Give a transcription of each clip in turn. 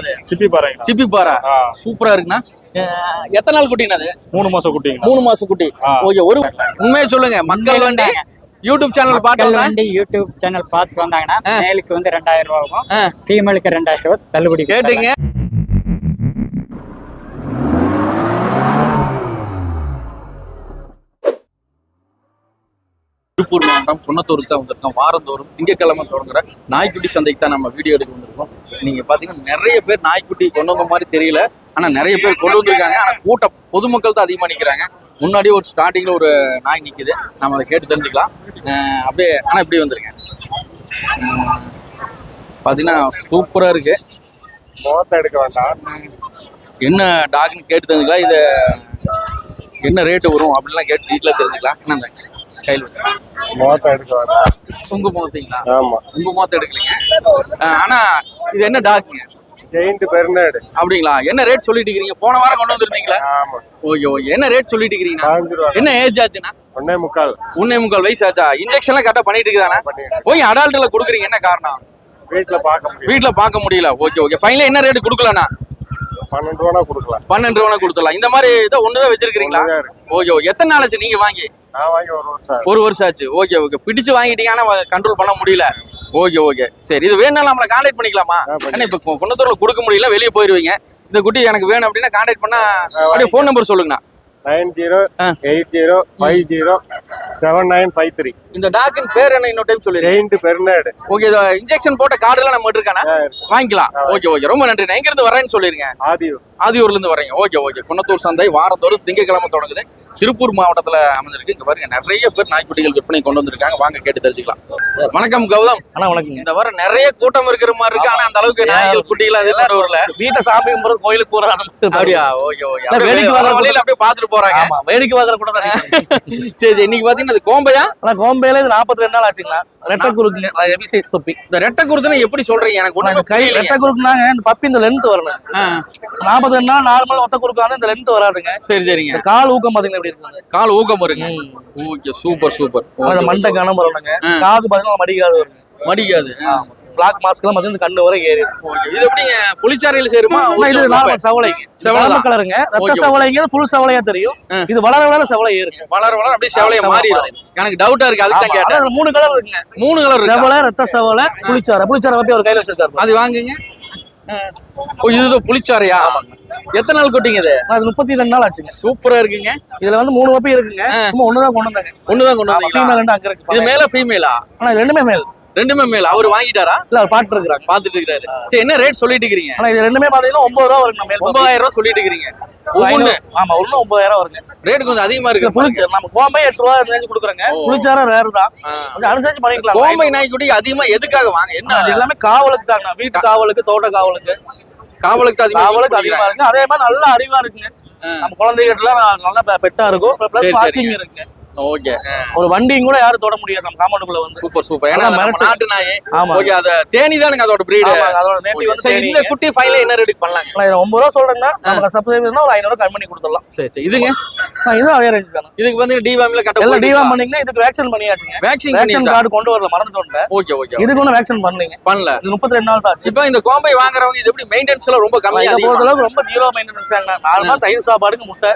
அது? சிப்பி பாறை. சிப்பி பாறை சூப்பரா இருக்குண்ணா. எத்தனை நாள் குட்டினா அது? 3 மாசம் குட்டி. 3 மாசம் குட்டி. ஓகே, ஒரு உண்மையை சொல்லுங்க. மக்கள் வண்டி யூடியூப் சேனல் பார்த்து யூடியூப் சேனல் பார்த்துட்டு வந்தாங்கன்னா மேலுக்கு வந்து 2000 ரூபா ஆகும், ஃபீமேலுக்கு 2000 ரூபா தள்ளுபடி கேட்டுங்க. திருப்பூர் மாவட்டம் குன்னத்தூருக்கு தான் வந்திருக்கோம். வாரந்தோறும் திங்கட்கிழமை தொடங்குற நாய்க்குட்டி சந்தைக்கு தான் நம்ம வீடியோ எடுக்க வந்திருக்கோம். நீங்க பாத்தீங்கன்னா நிறைய பேர் நாய்க்குட்டி கொண்டு வந்த மாதிரி தெரியல, ஆனா நிறைய பேர் கொண்டு வந்திருக்காங்க. ஆனா கூட்டம் பொதுமக்கள் தான் அதிகமா நிக்கிறாங்க. முன்னாடி ஒரு ஸ்டார்டிங்ல ஒரு நாய் நிக்குது, நம்ம அதை கேட்டு தெரிஞ்சுக்கலாம். அப்படியே ஆனா இப்படி வந்துருங்க. பாத்தீங்கன்னா சூப்பரா இருக்கு. எடுக்க வேண்டாம், என்ன டாக்னு கேட்டு தெரிஞ்சுக்கலாம். இது என்ன ரேட்டு வரும் அப்படின்லாம் கேட்டு வீட்டில் தெரிஞ்சுக்கலாம். என்ன கையில் வச்சு எடுக்க வேண்டாம். உங்க முகத்தீங்களா? ஆமா, உங்க முகத்தை எடுக்கலீங்க. ஆனா இது என்ன டாக்குங்க? Giant Bernard. அப்படிங்களா? என்ன ரேட் சொல்லிட்டு இருக்கீங்க? போன வாரம் கொண்டு வந்திருந்தீங்களா? ஆமா. Okay okay. என்ன ரேட் சொல்லிட்டு இருக்கீங்க? 5 ரூபா. என்ன ஏஜ் ஆச்சுன்னா? 1.25 வயசு ஆச்சா? இன்ஜெக்ஷன்லாம் கரெக்டா பண்ணிட்டு இருக்குதானே? ஓகே. அடால்ட்ல கொடுக்குறீங்க, என்ன காரணம்? வீட்டுல பார்க்க முடியல. Okay okay. ஃபைனலா என்ன ரேட் கொடுக்கலண்ணா? 12 ரூபா கொடுக்கலாம். 12 ரூபா கொடுத்துடலாம். இந்த மாதிரி இதை ஒண்ணுதான் வச்சிருக்கீங்களா? Okay okay. எத்தனை நாள் ஆச்சு நீங்க வாங்கி? நான் வாங்கி 1 வருஷம். 1 வருஷம் ஆச்சு. Okay okay. பிடிச்சு வாங்கிட்டீங்க, ஆனா கண்ட்ரோல் பண்ண முடியல. Okay okay. சரி, இது வேணும்னாலும் நம்மளை கான்டாக்ட் பண்ணிக்கலாமா? ஏன்னா இப்ப குன்னத்தூர்ல கொடுக்க முடியல, வெளியே போயிருவீங்க. இந்த குட்டி எனக்கு வேணும் அப்படின்னா கான்டாக்ட் பண்ணா அப்படியே ஃபோன் நம்பர் சொல்லுங்கண்ணா. 90800795 இந்த டாக்கின் பேர் என்ன? இன்னொரு டைம் சொல்லுங்க. Giant Bernard. ஓகே. இன்ஜெக்ஷன் போட்ட கார்டுலாம் நம்ம இருக்கானா? வாங்கிக்கலாம். Okay okay. ரொம்ப நன்றி. நான் எங்க இருந்து வரேன்னு சொல்லிருங்க. ஆதியூர்ல இருந்து வரீங்க. Okay okay. குன்னத்தூர் சந்தை வாரந்தோறும் திங்கட்கிழமை தொடங்குது. திருப்பூர் மாவட்டத்துல அமைஞ்சிருக்கு. இங்க பாருங்க நிறைய பேர் நாய்க்குட்டிகள் விற்பனை கொண்டு வந்திருக்காங்க. வாங்க கேட்டு தெரிஞ்சுக்கலாம். வணக்கம் கௌதம். வணக்கம். இந்த வாரம் நிறைய கூட்டம் இருக்கிற மாதிரி இருக்கு, ஆனா அந்த அளவுக்கு நாய்கள் குட்டிகள் அது ஊர்ல வீட்டை சாமி கும்பிடுறது, கோயிலுக்கு போறது. அப்படியா? Okay okay. வேடிக்கை வாங்குற வழியில அப்படியே பாத்துட்டு போறாங்க. வேடிக்கை வாங்குற கூட தான். சரி சரி. இன்னைக்கு பாத்தீங்கன்னா இது கோம்பையா? கோம்பையில இது 42 நாள் ஆச்சுங்களா. ரெட்டை குறுக்குங்க, ஹெவி சைஸ் பப்பி. இந்த ரெட்டை குறுக்குன்னா எப்படி சொல்றீங்க? எனக்கு ஒண்ணு கை ரெட்டை குறுக்குனாங்க, இந்த பப்பி இந்த லென்த் வரணும். 42 நாள் நார்மல் ஒத்த குறுக்கான இந்த லென்த் வராதுங்க. சரி சரிங்க. கால் ஊக்கம் பாத்தீங்கன்னா எப்படி இருக்குங்க? கால் ஊக்கம் வருங்க. Okay super super. மண்டை கனம் வரணுங்க. காது பாத்தீங்கன்னா மடிக்காது வருங்க. மடிக்காது. பிளாக் மாஸ்க்லாம் வந்து இந்த கண்ணு வரை ஏறி. ஓகே. இது எப்படிங்க? புளிச்சாரையில சேருமா? இது நார்மல் சவளைங்க. செவலை கலருங்க. ரத்த சவளைங்க ஃபுல் சவளையா தெரியும். இது வளர வளர சவளை ஏறுங்க. வளர வளர அப்படியே சவளையா மாறிடும். எனக்கு டவுட்டா இருக்கு, அதுக்கு தான் கேட்டேன். 3 கலர் இருக்குங்க. 3 கலர் இருக்கு. செவலை, ரத்த சவலை, புளிச்சாரை. புளிச்சாரை பப்பி ஒரு கையில வச்சிருக்காரு. அது வாங்குங்க. ஓ, இது புளிச்சாரையா? எத்தனை நாள் கொட்டிங்க இது? அது 32 நாள் ஆச்சுங்க. சூப்பரா இருக்குங்க. இதுல வந்து 3 பப்பி இருக்குங்க. சும்மா ஒண்ணுதான் கொண்டு வந்தாங்க. ஒண்ணுதான் கொண்டு வந்தீங்க. ஃபீமேல் ரெண்டு அங்க இருக்கு. இது மேல ஃபீமேலா? ஆனா இது ரெண்டுமே மேல். ரெண்டுமே மேல். அவர் வாங்கிட்டாரா? இல்ல, அவர் பாத்துட்டு இருக்காரு. சரி, என்ன ரேட் சொல்லிட்டு இருக்கீங்க? ஆனா இது ரெண்டுமே பாத்தீங்கன்னா 9 ரூபா வருங்க. மேல் 9000 ரூபா சொல்லிட்டு இருக்கீங்க. ஒண்ணு. ஆமா, ஒண்ணு 9000 வருங்க. ரேட் கொஞ்சம் அதிகமா இருக்கு. புளிச்ச நம்ம கோம்பை 8 ரூபா ரேஞ்ச் கொடுக்குறோங்க. புளிச்சார ரேர் தான். கொஞ்சம் அனுசரிச்சு பண்ணிக்கலாம். கோம்பை நாய்க்குட்டி அதிகமா எதுக்காக வாங்க? என்ன? அது எல்லாமே காவலுக்கு தாங்க. வீட்டு காவலுக்கு, தோட்ட காவலுக்கு. காவலுக்கு அதிகமா இருக்கு. அதே மாதிரி நல்ல அறிவா இருக்குங்க. நம்ம குழந்தைகிட்டலாம் நல்ல பெட்டா இருக்கும். பிளஸ் வாட்சிங் இருக்குங்க. ஓகே. ஒரு வண்டியும் கூட யாரும் தொட முடியாது நம்ம காம்பவுண்டுக்குள்ள வந்து. Super super. ஏன்னா நாட்டு நாய். ஓகே. அத தேனி தானுங்க அதோட பிரீட். அதோட நேட்டிவ் வந்து தேனி. இந்த குட்டி ஃபைல என்ன ரேட் பண்ணலாம்? நான் 9 ரூபா சொல்றேன்னா நமக்கு சப்ஸ்கிரைபர்னா ஒரு 500 கம்மி பண்ணி கொடுத்துடலாம். சரி சரி. இதுங்க இது அதே ரேஞ்ச் தான. இதுக்கு வந்து டிவாம்ல கட்ட எல்லாம் டிவாம் பண்ணீங்கன்னா இதுக்கு வேக்சின் பண்ணியாச்சுங்க. வேக்சின் கார்டு கொண்டு வரல, மறந்துட்டோம்ல. Okay okay. இதுக்கு ஒண்ணு வேக்சின் பண்ணலங்க. இது 32 நாள் தான் ஆச்சு. இப்போ இந்த கோம்பை வாங்குறவங்க இது எப்படி மெயின்டெனன்ஸ் எல்லாம் ரொம்ப கம்மியா இருக்கு. போற அளவுக்கு ரொம்ப ஜீரோ மெயின்டெனன்ஸ் ஆனா. நார்மலா தயிர் சாப்பாடுக்கு முட்டை,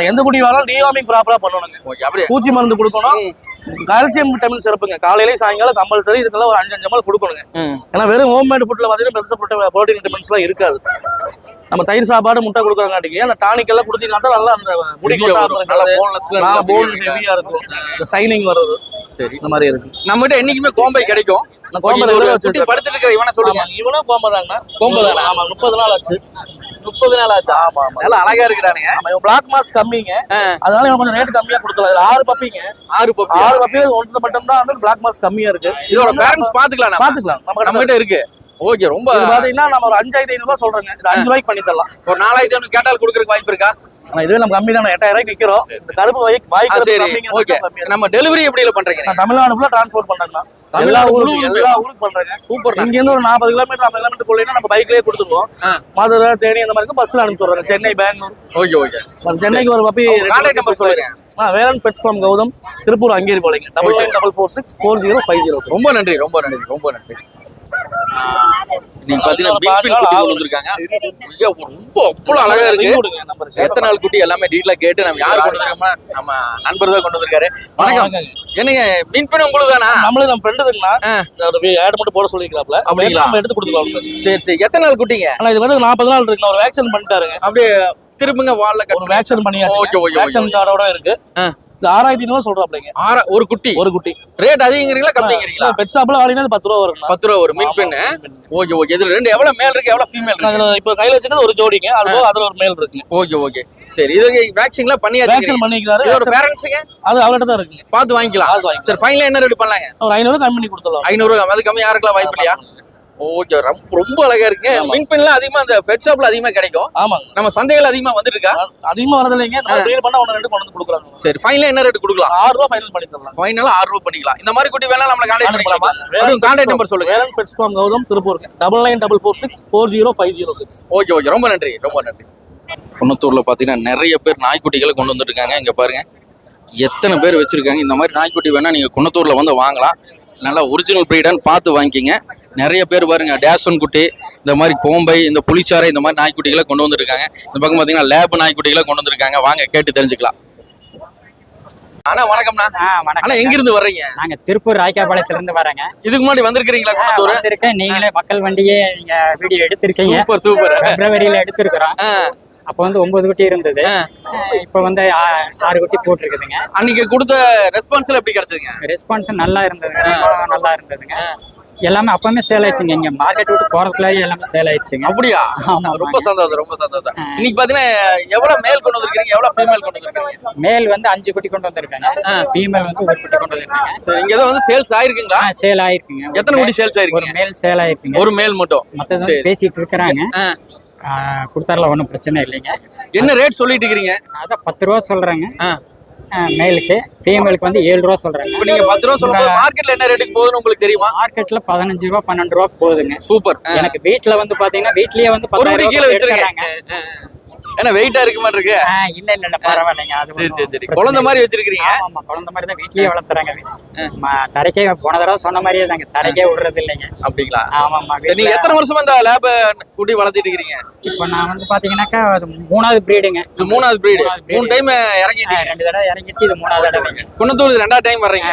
எந்த குடி வாங்கலாம் டிவாமிங் ப்ராப்பரா பண்ணணுங்க. ஓகே. அப்படியே பூச்சி மருந்து கொடுக்கணும். கால்சியம் விட்டமின் சிறப்புங்க. காலையிலேயே சாயங்காலம் கம்பல்சரி இதுக்கெல்லாம் ஒரு 5 ml கொடுக்கணுங்க. ஏன்னா வெறும் ஹோம்மேட் ஃபுட்ல பாத்தீங்கன்னா பெருசா புரோட்டீன் விட்டமின்ஸ் எல்லாம் இருக்காது. நம்ம தயிர் சாப்பாடு முட்டை கொடுக்குறங்காட்டிக்கு அந்த டானிக் எல்லாம் கொடுத்தீங்கன்னா தான் நல்லா அந்த முடி கொட்டாம இருக்கிறது, போன் ஹெவியா இருக்கும், இந்த சைனிங் வர்றது. சரி, இந்த மாதிரி இருக்கு. நம்மகிட்ட என்னைக்குமே கோம்பை கிடைக்கும். நான் கோம்பை வச்சு படுத்துட்டு இருக்கிற இவனை சொல்லுங்க. இவனும் கோம்பை தாங்க. கோம்பை தானே? ஆமா, 30 நாள் ஆச்சு. 30 நாள் ஆச்சு. ஆமா ஆமா. நல்லா அழகா இருக்கிறானுங்க. ஆமா, இவன் பிளாக் மாஸ் கம்மிங்க. அதனால இவன் கொஞ்சம் ரேட் கம்மியா கொடுக்கலாம். இதுல 6 பப்பிங்க. 6 பப்பி ஒன்று மட்டும் தான் வந்து பிளாக் மாஸ் கம்மியா இருக்கு. இதோட பேரண்ட்ஸ் பாத்துக்கலாம். நம்ம கிட்ட இருக்கு. ஓகே. ரொம்ப பாத்தீங்கன்னா நம்ம ஒரு 5500 ரூபாய் சொல்றேங்க. இது 5 ரூபாய்க்கு பண்ணி தரலாம். ஒரு 4500 கேட்டால் கொடுக்கறதுக்கு வாய்ப்பு இருக்கா? ஆனா இதுவே நம்ம கம்மி தான். 8000 ரூபாய்க்கு விக்கிறோம். இந்த கருப்பு வாய்க்கிறது கம்மிங்க. நம்ம டெலிவரி எப்படி பண்றீங்க? நான் தமிழ்நாடு ஃபுல்லா டிரான்ஸ்போர்ட் பண்றேங்க. எல்லா ஊருக்கு பண்றேங்க. சூப்பர். இங்க இருந்து ஒரு 40 கிலோமீட்டர் 50 கிலோமீட்டர் கொள்ளைனா நம்ம பைக்லயே கொடுத்துருவோம். மதுரை, தேனி அந்த மாதிரி பஸ்ல அனுப்பிச்சு விடுறாங்க. சென்னை, பெங்களூர். Okay okay. சென்னைக்கு ஒரு பப்பி கான்டாக்ட் நம்பர் சொல்லுங்க. வேலன் பெட்ஸ் ஃபார்ம் கௌதம், திருப்பூர் அங்கேரி போலீங்க. 99464050. ரொம்ப நன்றி ரொம்ப நன்றி ரொம்ப நன்றி. நீங்க பாத்தீங்கன்னா ஒரு பிக் பாதி பின் நாள் குட்டி ஆகும். கொண்டு வந்திருக்காங்க. மிக ரொம்ப அவ்வளவு அழகா இருக்கு. எத்தனை நாள் குட்டி எல்லாமே டீட்டெயிலா கேட்டு நம்ம யார் கொண்டு வந்திருக்கோமா நம்ம நண்பர் தான் கொண்டு வந்திருக்காரு. வணக்கம். என்னங்க பின் பின் உங்களுக்கு தானா? நம்மளும் நம்ம ஃப்ரெண்டு இருக்குண்ணா, ஆட் மட்டும் போட சொல்லிக்கிறாப்ல. அப்படிங்களா? நம்ம எடுத்து கொடுத்துக்கலாம். சரி சரி. எத்தனை நாள் குட்டிங்க? ஆனா இது வந்து 40 நாள் இருக்கு. ஒரு வேக்சின் பண்ணிட்டாருங்க. அப்படியே திரும்புங்க வால்ல ஒரு வேக்சின் பண்ணியாச்சு. Okay okay. வேக்சின் கார்டோட இருக்கு. இது 6500 சொல்றாப்லங்க. ஒரு குட்டி. ஒரு குட்டி ரேட் அதிகங்கிறீங்களா கம்மிங்கிறீங்களா? பெட் ஷாப்ல வாங்கினா 10 ரூபா வரும். 10 ரூபா ஒரு மின் பெண். Okay okay. இதுல ரெண்டு எவ்வளவு மேல் இருக்கு எவ்வளவு ஃபீமேல் இருக்கு? அதுல இப்ப கையில வச்சிருக்கிறது ஒரு ஜோடிங்க. அதுல ஒரு மேல் இருக்கு. Okay okay. சரி இது வேக்சின்லாம் பண்ணியாச்சு. வேக்சின் பண்ணிக்கிறாரு. இது ஒரு பேரண்ட்ஸ்ங்க அது அவர்ட்ட தான் இருக்குங்க. பார்த்து வாங்கிக்கலாம். சரி ஃபைனலா என்ன ரேட் பண்ணலாங்க? ஒரு 500 கம்மி பண்ணி கொடுத்துடலாம். 500 அது கம்மி யாருக்கெல்லாம் வாய்ப்பு இல்லையா? ஓகே ரொம்ப அழகா இருக்கு. மின் பெண்லாம் அதிகமா அந்த பெட் ஷாப்ல அதிகமா கிடைக்கும். ஆமாங்க. நம்ம சந்தைகள் அதிகமா வந்துட்டு இருக்கா? அதிகமா வரது இல்லைங்க. நம்ம ப்ரீட் பண்ணா 1 2 கொண்டு வந்து கொடுக்குறாங்க. சரி ஃபைனலா என்ன ரேட் கொடுக்கலாம்? 6 ரூபாய் ஃபைனல் பண்ணி தரலாம். ஃபைனலா 6 ரூபாய் பண்ணிக்கலாம். இந்த மாதிரி குட்டி வேணா நம்மள கான்டாக்ட் பண்ணிக்கலாமா? அதுவும் கான்டாக்ட் நம்பர் சொல்லுங்க. Velan pets farm Gautham Tiruppur 9944640506. Okay okay. ரொம்ப நன்றி ரொம்ப நன்றி. குன்னத்தூர்ல பாத்தீங்கன்னா நிறைய பேர் நாய்க்குட்டிகளை கொண்டு வந்துட்டு இருக்காங்க. இங்க பாருங்க எத்தனை பேர் வச்சிருக்காங்க. இந்த மாதிரி நாய்க்குட்டி வேணா நீங்க குன்னத்தூர்ல வந்து வாங்கலாம். நல்லா ஒரிஜினல் ப்ரீடான்னு பார்த்து வாங்கிக்கிங்க. நிறைய பேர் பாருங்க டேஷன் குட்டி, இந்த மாதிரி கோம்பை, இந்த புளிச்சாரை, இந்த மாதிரி நாய்க்குட்டிகளை கொண்டு வந்துருக்காங்க. இந்த பக்கம் பார்த்தீங்கன்னா லேப் நாய்க்குட்டிகளை கொண்டு வந்திருக்காங்க. வாங்க கேட்டு தெரிஞ்சுக்கலாம். அண்ணா வணக்கம்ண்ணா. அண்ணா எங்க இருந்து வர்றீங்க? நாங்க திருப்பூர் ராய்க்காபாளையத்துல இருந்து வர்றேங்க. இதுக்கு முன்னாடி வந்திருக்கீங்களா குன்னத்தூர்? வந்திருக்கேன். நீங்களே மக்கள் வண்டியே நீங்க வீடியோ எடுத்திருக்கீங்க. Super super. பிப்ரவரியில எடுத்திருக்கிறோம். அப்போ வந்து 9 குட்டி இருந்தது. இப்போ வந்து 6 குட்டி போட்டுருக்குதுங்க. அன்னைக்கு கொடுத்த ரெஸ்பான்ஸ்ல எப்படி கிடைச்சதுங்க? ரெஸ்பான்ஸ் நல்லா இருந்ததுங்க. நல்லா இருந்ததுங்க. எல்லாமே அப்பவுமே சேல் ஆயிடுச்சுங்க. இங்க மார்க்கெட் விட்டு போறதுக்குள்ளே எல்லாமே சேல் ஆயிடுச்சுங்க. அப்படியா? ரொம்ப சந்தோஷம் ரொம்ப சந்தோஷம். இன்னைக்கு பாத்தீங்கன்னா எவ்வளவு மேல் கொண்டு வந்திருக்கீங்க எவ்வளவு ஃபீமேல் கொண்டு வந்திருக்கீங்க? மேல் வந்து 5 குட்டி கொண்டு வந்திருக்காங்க. ஃபீமேல் வந்து 1 குட்டி கொண்டு வந்திருக்காங்க. சரி இங்க ஏதோ வந்து சேல்ஸ் ஆயிருக்குங்களா? சேல் ஆயிருக்குங்க. எத்தனை குட்டி சேல்ஸ் ஆயிருக்கு? ஒரு மேல் சேல் ஆயிருக்குங்க. ஒரு மேல் மட்டும். மத்தது பேசிட்டு இருக்காங்க. கொடுத்தாரலாம் ஒன்றும் பிரச்சனை இல்லைங்க. என்ன ரேட் சொல்லிட்டு இருக்கீங்க? அதான் 10 ரூபா சொல்றாங்க மேலுக்கு. ஃபீமேலுக்கு வந்து 7 ரூபா சொல்றாங்க. இப்போ நீங்க 10 ரூபா சொல்லும்போது மார்க்கெட்ல என்ன ரேட்டுக்கு போகுதுன்னு உங்களுக்கு தெரியுமா? மார்க்கெட்ல 15 ரூபா 12 ரூபா போகுதுங்க. சூப்பர். எனக்கு வீட்ல வந்து பாத்தீங்கன்னா வீட்லயே வந்து 10 ரூபா கீழ வச்சிருக்காங்க. ஏன்னா வெயிட்டா இருக்கு மாதிரி இருக்கு. இல்ல இல்ல பரவாயில்லைங்க. அது சரி சரி. குழந்தை மாதிரி வச்சிருக்கீங்க? ஆமா குழந்தை மாதிரி தான் வீட்லயே வளர்த்துறாங்க. தரைக்கே போன தடவை சொன்ன மாதிரியே தாங்க. தரைக்கே விடுறது இல்லைங்க. அப்படிங்களா? ஆமாமா. சரி நீங்க எத்தனை வருஷமா இந்த லேப் குட்டி வளர்த்திட்டு இருக்கீங்க? இப்போ நான் வந்து பாத்தீங்கன்னாக்கா 3வது பிரீடுங்க. இது 3வது பிரீடு. 3 டைம் இறங்கிட்டீங்க. 2 தடவை இறங்கிச்சு. இது 3வது தடவைங்க. குன்னத்தூர் 2வது டைம் வர்றீங்க?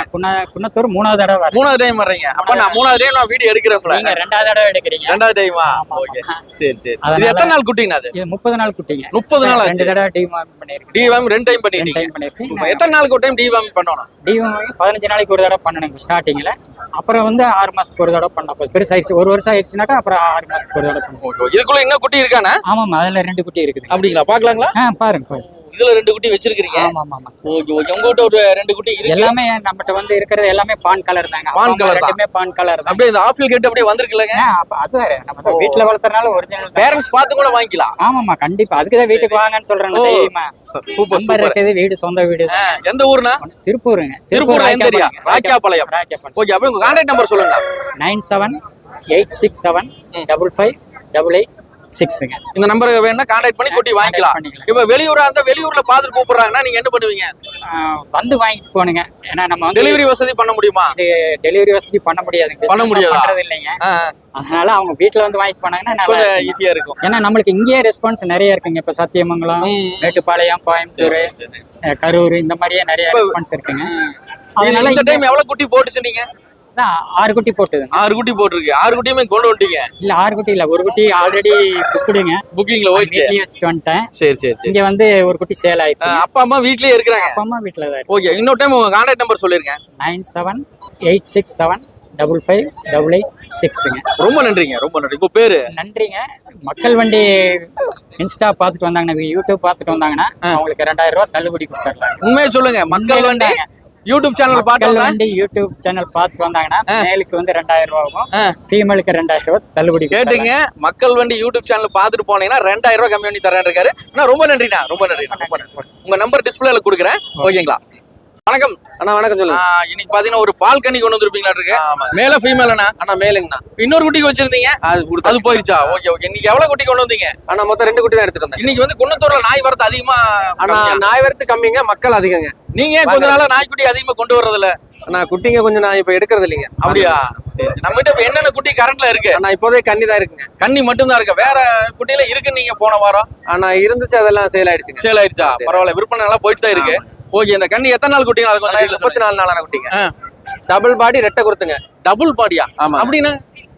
குன்னத்தூர் 3வது தடவை. 3வது டைம் வர்றீங்க. அப்ப நான் 3வது டைம் நான் வீடியோ எடுக்கிறேன். நீங்க 2வது தடவை எடுக்கிறீங்க. 2வது டைமா? ஓகே சரி சரி. இது எத்தனை நாள் குட்டிங்க? அது இது 30 நாள் குட்டிங்க. 30 நாள் ஆச்சு. 2 தடவை டிவார்ம் பண்ணிருக்கேன். டிவார்ம் 2 டைம் பண்ணிட்டீங்க. எத்தனை நாளுக்கு ஒரு டைம் டிவார்ம் பண்ணணும்? டிவார்ம் 15 நாளைக்கு ஒரு தடவை பண்ணணுங்க ஸ்டார்டிங்ல. அப்புறம் வந்து 6 மாசத்துக்கு ஒரு தடவை பண்ணா போதும். பெருசு ஆயிடுச்சு 1 வருஷம் ஆயிடுச்சுனாக்கா அப்புறம் 6 மாசத்துக்கு ஒரு தடவை பண்ணணும். இதுக்குள்ள இன்னும் குட்டி இருக்கானே? ஆமாமா. அதுல 2 குட்டி இருக்குது. அப்படிங்களா? பாக்கலாங்களா? பாருங்க. இதுல 2 குட்டி வச்சிருக்கீங்க? ஆமா ஆமா. Okay okay. உங்ககிட்ட ஒரு 2 குட்டி இருக்கு. எல்லாமே நம்மட்ட வந்து இருக்கிறது எல்லாமே பான் கலர் தாங்க. பான் கலர் தான். எல்லாமே பான் கலர் தான். அப்படியே இந்த ஆப்பிள் கேட் அப்படியே வந்திருக்குலங்க. அது வேற. நம்ம வீட்ல வளர்த்தறனால ஒரிஜினல் பேரண்ட்ஸ் பார்த்து கூட வாங்கிக்கலாம். ஆமாமா கண்டிப்பா. அதுக்கு தான் வீட்டுக்கு வாங்கன்னு சொல்றாங்க. தைரியமா. Super super. இருக்குது வீடு சொந்த வீடு. எந்த ஊர்னா? திருப்பூருங்க. திருப்பூர்ல எந்த ஏரியா? ராய்க்காபாளையம். ஓகே. அப்படியே உங்க கான்டாக்ட் நம்பர் சொல்லுங்க. 9786755886ங்க. இந்த நம்பருக்கு வேணா கான்டாக்ட் பண்ணி குட்டி வாங்கிக்கலாம். இப்ப வெளியூரா இருந்தா வெளியூர்ல பாத்துட்டு கூப்பிடுறாங்கன்னா நீங்க என்ன பண்ணுவீங்க? வந்து வாங்கிட்டு போனுங்க. ஏன்னா நம்ம டெலிவரி வசதி பண்ண முடியுமா? இது டெலிவரி வசதி பண்ண முடியாதுங்க. பண்ண முடியாதா? பண்றது இல்லைங்க. அதனால அவங்க வீட்ல வந்து வாங்கிட்டு போனாங்கன்னா கொஞ்சம் ஈஸியா இருக்கும். ஏன்னா நம்மளுக்கு இங்கேயே ரெஸ்பான்ஸ் நிறைய இருக்குங்க. இப்ப சத்தியமங்கலம், மேட்டுப்பாளையம், கோயம்புத்தூர், கரூர் இந்த மாதிரியே நிறைய ரெஸ்பான்ஸ் இருக்குங்க. அதனால இந்த டைம் எவ்வளவு குட்டி போட்டுச்சு நீங்க? 6 குட்டி போட்டுது. 6 குட்டி போட்டுருக்கு. 6 குட்டியுமே கொண்டு வந்துட்டீங்க? இல்ல 6 குட்டி இல்ல. 1 குட்டி ஆல்ரெடி புக்குடுங்க. புக்கிங்ல போயிடுச்சு. வீட்லயே வச்சுட்டு வந்துட்டேன். சரி சரி சரி. இங்க வந்து 1 குட்டி சேல் ஆயிடுச்சு. அப்பா அம்மா வீட்லயே இருக்காங்க? அப்பா அம்மா வீட்ல தான். ஓகே. இன்னொரு டைம் உங்க கான்டாக்ட் நம்பர் சொல்லிருங்க. 9786755886ங்க. ரொம்ப நன்றிங்க ரொம்ப நன்றி. உங்க பேரு? நன்றிங்க. மக்கள் வண்டி இன்ஸ்டா பாத்துட்டு வந்தாங்கன்னா, யூடியூப் பாத்துட்டு வந்தாங்கன்னா அவங்களுக்கு 2000 ரூபாய் தள்ளுபடி கொடுத்துடலாம். உண்மையை சொல்லுங்க. மக்கள் வண்டி யூடியூப் சேனல் பாத்து யூடியூப் சேனல் பாத்துட்டு வந்தாங்கன்னா மேலுக்கு வந்து 2000 ரூபாய் ஆகும். ஃபீமேலுக்கு 2000 ரூபாய் தள்ளுபடி. கேட்டீங்க? மக்கள் வண்டி யூடியூப் சேனல் பாத்துட்டு போனீங்கன்னா 2000 ரூபாய் கம்மி பண்ணி தரேன் இருக்காரு. ரொம்ப நன்றிண்ணா ரொம்ப நன்றி. உங்க நம்பர் டிஸ்பிளேல கொடுக்குறேன். ஓகேங்களா? வணக்கம் அண்ணா. வணக்கம் சொல்லுங்க. இன்னைக்கு பாத்தீங்கன்னா ஒரு பால் கண்ணி கொண்டு வந்திருப்பீங்களா இருக்கு? மேல ஃபீமேலண்ணா? அண்ணா மேலுங்கண்ணா. இன்னொரு குட்டிக்கு வச்சிருந்தீங்க? அது போயிருச்சா? Okay okay. இன்னைக்கு எவ்வளவு குட்டி கொண்டு வந்தீங்க? அண்ணா மொத்தம் 2 குட்டி தான் எடுத்துட்டு வந்தேன். இன்னைக்கு வந்து குன்னத்தூர்ல நாய் வரது அதிகமா? அண்ணா நாய் வரத்து கம்மிங்க, மக்கள் அதிகங்க. நீங்க கொஞ்ச நாளா நாய்க்குட்டி அதிகமா கொண்டு வர்றது இல்ல? நான் குட்டிங்க கொஞ்சம் நான் இப்ப எடுக்கிறது இல்லைங்க. அப்படியா? சரி சரி. நம்மகிட்ட இப்ப என்னென்ன குட்டி கரண்ட்ல இருக்கு? ஆனா இப்போதைக்கு கன்னி தான் இருக்குங்க. கன்னி மட்டும் தான் இருக்கு, வேற குட்டியில இருக்கு நீங்க போன வாரம் ஆனா இருந்துச்சு, அதெல்லாம் சேல் ஆயிடுச்சுங்க. சேல் ஆயிடுச்சா? பரவாயில்ல, விற்பனை நல்லா போயிட்டு தான் இருக்கு. ஓகே, இந்த கன்னி எத்தனை நாள் குட்டிங்க இருக்கும்? 34 நாளான குட்டிங்க. டபுள் பாடி ரெட்டை கொடுத்துங்க. டபுள் பாடியா? ஆமா. அப்படின்னா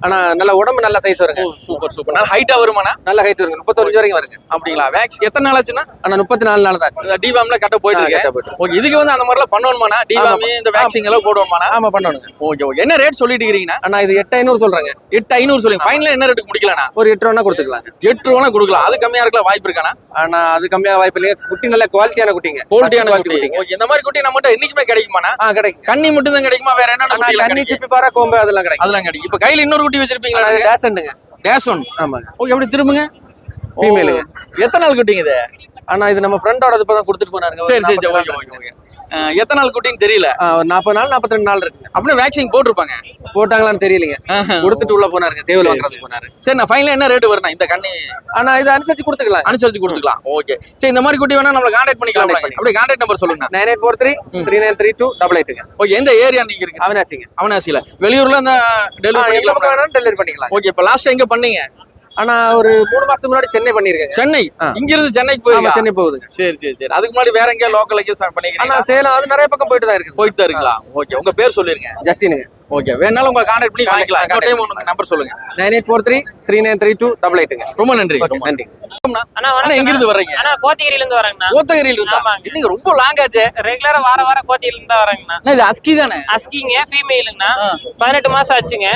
ஆனா நல்ல உடம்பு நல்ல சைஸ் வருங்க. Super super. நல்ல ஹைட்டா வருமானா? நல்ல ஹைட் வருங்க. 31 வரைக்கும் வருங்க. அப்படிங்களா? வேக்ஸ் எத்தனை நாள் ஆச்சுன்னா? ஆனா 34 நாள் தான் ஆச்சு. டிவாம்ல கட்ட போயிட்டு இருக்கு. ஓகே, இதுக்கு வந்து அந்த மாதிரி எல்லாம் பண்ணணுமானா? டிவாமி இந்த வேக்சிங் எல்லாம் போடுவோமானா? ஆமா பண்ணணுங்க. Okay okay. என்ன ரேட் சொல்லிட்டு இருக்கீங்கன்னா? ஆனா இது 8500 சொல்றாங்க. 8500 சொல்லுங்க. ஃபைனலா என்ன ரேட்டுக்கு முடிக்கலாம்னா? ஒரு 8 ரூபா கொடுத்துக்கலாங்க. 8 ரூபா கொடுக்கலாம். அது கம்மியா இருக்கலாம் வாய்ப்பு இருக்கானா? ஆனா அது கம்மியா வாய்ப்பு இல்லைங்க. குட்டி நல்ல குவாலிட்டியான குட்டிங்க. குவாலிட்டியான குட்டி. ஓகே, இந்த மாதிரி குட்டி நம்மகிட்ட என்னைக்குமே கிடைக்குமானா? கிடைக்கும். கன்னி மட்டும் தான் கிடைக்குமா? வேற என்ன குட்டி? கன்னி சிப்பி பாரா கோம்பு அதெல்லாம் கிடைக்கும். அதெல்லாம் கிடைக்கும். இப்ப கையில இன்னொரு குட்டி வச்சிருப்பீங்களா? டேசன்ட்ங்க. டேசன். ஆமாங்க. ஓகே, அப்படி திரும்புங்க. ஃபீமேலுங்க. எத்தனை நாள் குட்டிங்க இது? ஆனா இது நம்ம ஃப்ரெண்டோட இப்பதான் கொடுத்துட்டு போனாருங்க. சரி சரி சரி. Okay okay okay. எத்தனை நாள் குட்டின்னு தெரியல. ஒரு 40 நாள் 42 நாள் இருக்குங்க. அப்படியே வேக்சின் போட்டிருப்பாங்க. போட்டாங்களான்னு தெரியலங்க. கொடுத்துட்டு உள்ள போனாருங்க. சேவல் வாங்குறதுக்கு போனாரு. சரி, நான் ஃபைனலா என்ன ரேட் வரணும் இந்த கண்ணி? ஆனா இது அனுசரிச்சு கொடுத்துக்கலாம். அனுசரிச்சு கொடுத்துக்கலாம். ஓகே சரி. இந்த மாதிரி குட்டி வேணா நம்மள கான்டாக்ட் பண்ணிக்கலாம். அப்படியே கான்டாக்ட் நம்பர் சொல்லுங்க. 9843393288. ஓகே, எந்த ஏரியா நீங்க இருக்கு? அவனாசிங்க. அவனாசில. வெளியூர்ல அந்த டெலிவரி பண்ணிக்கலாம். ஓகே, இப்ப லாஸ்ட் எங்க பண்ணீங்க? ஆனா ஒரு 3 மாசத்துக்கு முன்னாடி சென்னை பண்ணிருக்கேன். சென்னை? இங்க இருந்து சென்னைக்கு போய் சென்னை போகுதுங்க. சரி சரி சரி. அதுக்கு முன்னாடி வேற எங்க லோக்கல் எங்க பண்ணிக்கிறீங்க? ஆனா சேலம் அது நிறைய பக்கம் போயிட்டு தான் இருக்கு. போயிட்டு தான் இருங்களா? ஓகே, உங்க பேர் சொல்லிருங்க. ஜஸ்டினுங்க. ஓகே, வேணாலும் உங்க கான்டாக்ட் பண்ணி வாங்கிக்கலாம். இன்னொரு டைம் உங்க நம்பர் சொல்லுங்க. 9843393288. ரொம்ப நன்றி. நன்றி. அண்ணா எங்க இருந்து வர்றீங்க? அண்ணா கோத்தகிரில இருந்து வரேங்கண்ணா. கோத்தகிரில இருந்தா? நீங்க ரொம்ப லாங் ஆச்சே. ரெகுலரா வார கோத்தகிரில இருந்து தான் வரேங்கண்ணா. இது அஸ்கி தானே? அஸ்கிங்க, ஃபீமேலுங்கண்ணா. 18 மாசம் ஆச்சுங்க.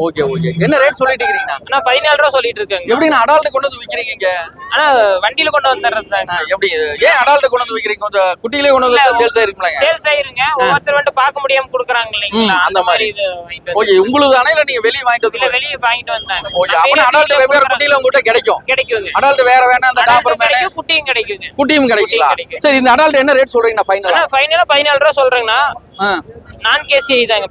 Okay okay. என்ன ரேட் சொல்லிட்டு இருக்கீங்க? அண்ணா 14 ரூபா சொல்லிட்டு இருக்காங்க. எப்படி அடால்ட் கொண்டு வந்து விக்கிறீங்க இங்க? அண்ணா வண்டியில கொண்டு வந்துடுறதுதாங்க. எப்படி ஏன் அடால்ட் கொண்டு வந்து விக்கிறீங்க? கொஞ்சம் குட்டியிலே கொண்டு வந்து சேல்ஸ் ஆயிருக்கும்ல? சேல்ஸ் ஆயிருங்க. ஒவ்வொருத்தர் வந்து பார்க்க முடியாம குடுக்குறாங்க இல்லைங்களா? அந்த மாதிரி இது வாங்கிட்டு ஓகே. உங்களுக்கு தானே இல்ல நீங்க வெளிய வாங்கிட்டு இல்ல வெளிய வாங்கிட்டு வந்தாங்க. ஓகே, அப்ப அடால்ட் வெவ்வேறு குட்டியில உங்ககிட்ட கிடைக்கும். கிடைக்குங்க. அடால்ட் வேற வேணா அந்த டாப்பர் மேல குட்டியும் கிடைக்குங்க. குட்டியும் கிடைக்குங்களா? சரி, இந்த அடால்ட் என்ன ரேட் சொல்றீங்க ஃபைனலா? அண்ணா ஃபைனலா 14 ரூபா சொல்றேங்கண்ணா. நான் கேசி தாங்க.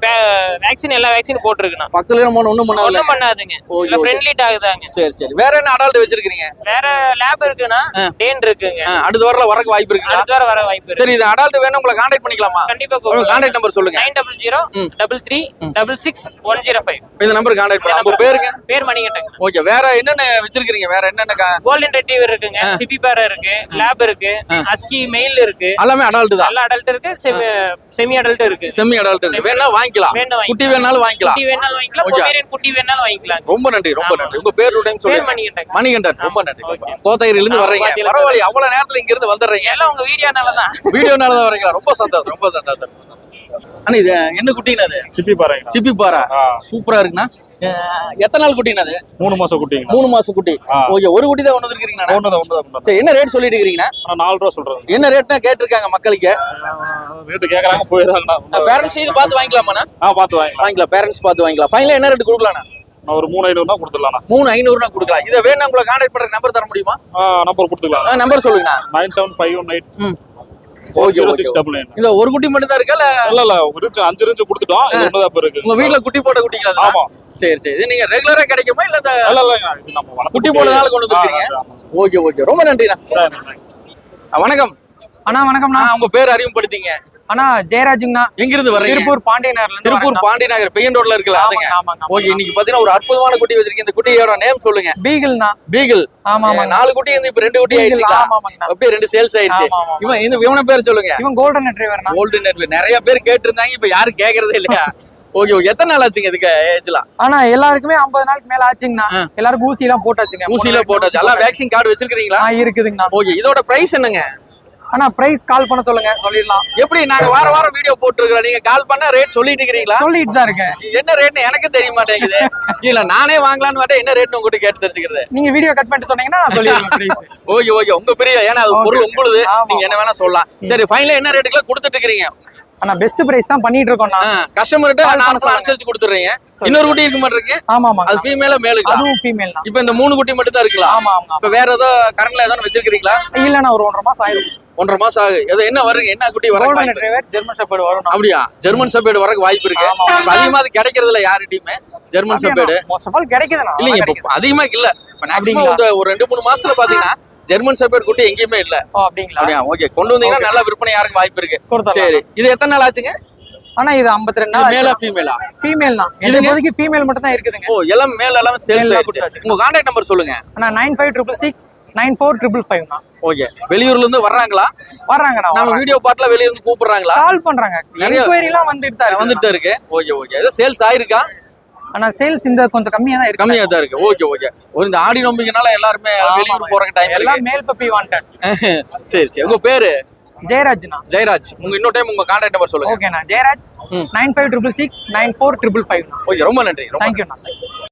வேக்சின் எல்லா வேக்சின் போட்டுருக்குண்ணா. பக்கத்துல ஒண்ணும் பண்ணாதுங்க. இல்ல ஃப்ரெண்ட்லி டாக் தாங்க. சரி சரி. வேற என்ன அடால்ட் வச்சிருக்கீங்க? வேற லேப் இருக்குண்ணா. டேன் இருக்குங்க. அடுத்த வாரத்துல வரக்கு வாய்ப்பு இருக்குங்களா? அடுத்த வாரம் வர வாய்ப்பு இருக்கு. சரி, இது அடால்ட் வேணும் உங்களை கான்டாக்ட் பண்ணிக்கலாமா? கண்டிப்பா. கான்டாக்ட் நம்பர் சொல்லுங்க. 9003366105. இந்த நம்பர் கான்டாக்ட் பண்ணலாம். உங்க பேருங்க? பேர் மணிகண்டங்க. ஓகே, வேற என்னென்ன வச்சிருக்கீங்க? வேற என்னென்ன? கோல்டன் ரெட்ரீவர் இருக்குங்க, சிபி பேரா இருக்கு, லேப் இருக்கு, ஹஸ்கி மெயில் இருக்கு. எல்லாமே அடல்ட் தான். எல்லா அடல்ட் இருக்கு, செமி அடல்ட் இருக்கு. செமி அடல்ட் இருக்கு. வேணா வாங்கிக்கலாம். குட்டி வேணாலும் வாங்கிக்கலாம். குட்டி வேணாலும் வாங்கிக்கலாம். பொமேரியன் குட்டி வேணாலும் வாங்கிக்கலாம். ரொம்ப நன்றி ரொம்ப நன்றி. உங்க பேர் டைம் சொல்லுங்க. மணிகண்டன். மணிகண்டன், ரொம்ப நன்றி. கோத்தகிரில இருந்து வர்றீங்க. பரவாயில்லை, அவ்வளவு நேரத்துல இங்க இருந்து வந்துடுறீங்க. எல்லாம் உங்க வீடியோனால தான். வீடியோனால தான் வரீங்களா? ரொம்ப சந்தோஷம் ரொம்ப சந்தோஷம். அண்ணா, இது என்ன குட்டினா? அது சிப்பி பாறை. சிப்பி பாறை சூப்பரா இருக்குண்ணா. எத்தனை நாள் குட்டினா? அது 3 மாசம் குட்டி. 3 மாசம் குட்டி. ஓகே, ஒரு குட்டி தான் கொண்டு வந்திருக்கீங்களா? ஒண்ணுதான். சரி, என்ன ரேட் சொல்லிட்டு இருக்கீங்கன்னா? 4 ரூபா சொல்றேன். என்ன ரேட்னா கேட்டிருக்காங்க மக்களுக்கு? ரேட் கேக்குறாங்க, போயிடுறாங்கண்ணா. பேரண்ட்ஸ் இது பார்த்து வாங்கிக்கலாமாண்ணா? பார்த்து வாங்கிக்கலாம். பேரண்ட்ஸ் பார்த்து வாங்கிக்கலாம். ஃபைனலா என்ன ரேட் கொடுக்கலாம்ண்ணா? ஒரு 3500 கொடுத்துடலாம். 3500 கொடுக்கலாம். இதை வேணும் உங்களை கான்டாக்ட் பண்ற நம்பர் தர முடியுமா? நம்பர் கொடுத்துக்கலாம். நம்பர் சொல்லுங்க. 97518 0699. இந்த ஒரு குட்டி மட்டும் தான் இருக்கா? இல்ல 5 ரேஞ்ச் கொடுத்துட்டோம். இது ஒண்ணுதான் இருக்கு. உங்க வீட்ல குட்டி போட்ட குட்டிங்களா? ஆமா. சரி சரி. இது நீங்க ரெகுலரா கிடைக்குமா இல்ல இது நம்ம குட்டி போடுறதால கொண்டு வந்துருக்கீங்க? ஓகே ஓகே, ரொம்ப நன்றிண்ணா. வணக்கம் அண்ணா. வணக்கம்ண்ணா. உங்க பேர் அறிமுகப்படுத்திங்க. அண்ணா ஜெயராஜுங்கண்ணா. எங்க இருந்து வர்றீங்க? திருப்பூர் பாண்டிய நகர்ல. திருப்பூர் பாண்டிய நகர் பெயின் ரோட்ல இருக்குல்ல அதுங்க? ஓகே, இன்னைக்கு பாத்தீங்கன்னா ஒரு அற்புதமான குட்டி வச்சிருக்கீங்க. இந்த குட்டியோட நேம் சொல்லுங்க. பீகிள்ண்ணா. பீகிள். ஆமா ஆமா. 4 குட்டி வந்து இப்ப 2 குட்டி ஆயிடுச்சுங்களா? அப்படியே 2 சேல்ஸ் ஆயிடுச்சு. இவன பேர் சொல்லுங்க. இவன் கோல்டன் ரெட்ரீவர்ண்ணா. Golden retriever. நிறைய பேர் கேட்டிருந்தாங்க, இப்ப யாரும் கேக்குறதே இல்லையா? Okay okay. எத்தனை நாள் ஆச்சுங்க இதுக்கு ஏஜ்லாம்? ஆனா எல்லாருக்குமே 50 நாளுக்கு மேல ஆச்சுங்கண்ணா. எல்லாருக்கும் ஊசி எல்லாம் போட்டாச்சுங்க. ஊசில போட்டாச்சு. எல்லாம் வேக்சின் கார்டு வச்சிருக்கீங்களா? இருக்குதுங்கண்ணா. ஓகே, இதோட பிரைஸ் என்னங்க? ஆனா பிரைஸ் கால் பண்ண சொல்லுங்க, சொல்லிடலாம். எப்படி? நாங்க வாரம் வீடியோ போட்டுருக்கோம். நீங்க கால் பண்ணா ரேட் சொல்லிட்டு இருக்கீங்களா? சொல்லிட்டு தான் இருக்கேன். என்ன ரேட்னு எனக்கு தெரிய மாட்டேங்குது. இல்ல நானே வாங்கலாம்னு வரேன். என்ன ரேட்னு உங்ககிட்ட கேட்டு தெரிஞ்சுக்கிறது. நீங்க வீடியோ கட் பண்ணிட்டு சொன்னீங்கன்னா நான் சொல்லிடுவேன் பிரைஸ். Okay okay. உங்க பெரிய, ஏன்னா அது பொருள் உங்களுது, நீங்க என்ன வேணா சொல்லலாம். சரி, ஃபைனலா என்ன ரேட்டுக்குள்ள கொடுத்துட்டு இருக்கீங்க? ஆனா பெஸ்ட் பிரைஸ் தான் பண்ணிட்டு இருக்கோம்ண்ணா. கஸ்டமர்ட்ட நார்மலா அனுசரிச்சு கொடுத்துறீங்க. இன்னொரு குட்டி இருக்க மாட்டீங்க? ஆமா ஆமா. அது ஃபீமேலா மேலுங்களா? அதுவும் ஃபீமேல் தான். இப்போ இந்த 3 குட்டி மட்டும் தான் இருக்குங்களா? ஆமா ஆமா. இப்போ வேற ஏதோ கரண்ட்ல ஏதோ வச்சிருக்கீங்களா? இல்லண்ணா, ஒரு 1.5 மாசம் ஆயிடும். 1.5 மாசம் ஆகுது. ஏதோ என்ன வருங்க? என்ன குட்டி வர கோல்டன் ரெட்ரீவர் ஜெர்மன் ஷெப்பர்ட் வரும். அப்படியா? ஜெர்மன் ஷெப்பர்ட் வரக்கு வாய்ப்பு இருக்கு. அதிகமா அது கிடைக்கிறது இல்ல யார்கிட்டயுமே German shepherd. Most of all கிடைக்குதுண்ணா. இல்லைங்க, இப்போ அதிகமா இல்ல. இப்போ மேக்ஸிமம் ஒரு 2-3 மாசத்துல பாத்தீங்கன்னா ஜெர்மன் ஷெப்பர்ட் குட்டி எங்கேயுமே இல்ல. அப்படிங்களா? அப்படியா? ஓகே, கொண்டு வந்தீங்கன்னா நல்ல விற்பனை யாருக்கு வாய்ப்பு இருக்கு. சரி, இது எத்தனை நாள் ஆச்சுங்க? ஆனா இது 52 நாள் மேலா ஃபீமேலா? ஃபீமேல் தான். இதுங்க? இப்போதைக்கு ஃபீமேல் மட்டும் தான் இருக்குதுங்க. ஓ எல்லாம் மேல எல்லாமே சேல்ஸ் மேல் ஆயிடுச்சு. கொடுத்தாச்சு. உங்க கான்டாக்ட் நம்பர் சொல்லுங்க. ஆனா 9566 94555 தான். ஓகே, வெளியூர்ல இருந்து வர்றாங்களா? வர்றாங்கண்ணா. நம்ம வீடியோ பாட்டுல வெளிய இருந்து கூப்பிடுறாங்களா? கால் பண்றாங்க. நிறைய- என்கொயரி எல்லாம் வந்துட்டு தான் வந்துட்டு தான் இருக்கு. ஓகே ஓகே, ஏதோ சேல்ஸ் ஆயிருக்கா? ஆனா சேல்ஸ் இந்த கொஞ்சம் கம்மியா தான் இருக்கு. கம்மியா தான் இருக்கு. ஓகே ஓகே, ஒரு இந்த ஆடி நோம்பிக்கனால எல்லாருமே வெளியூர் போறக்கு டைம் எல்லாம் இருக்கு. Male puppy wanted. சரி சரி, உங்க பேரு? ஜெயராஜ்னா. ஜெயராஜ். உங்க இன்னொரு டைம் உங்க கான்டாக்ட் நம்பர் சொல்லுங்க. ஓகேண்ணா. ஜெயராஜ் 9566 94555. ஓகே, ரொம்ப நன்றி. ரொம்ப தேங்க்யூண்ணா.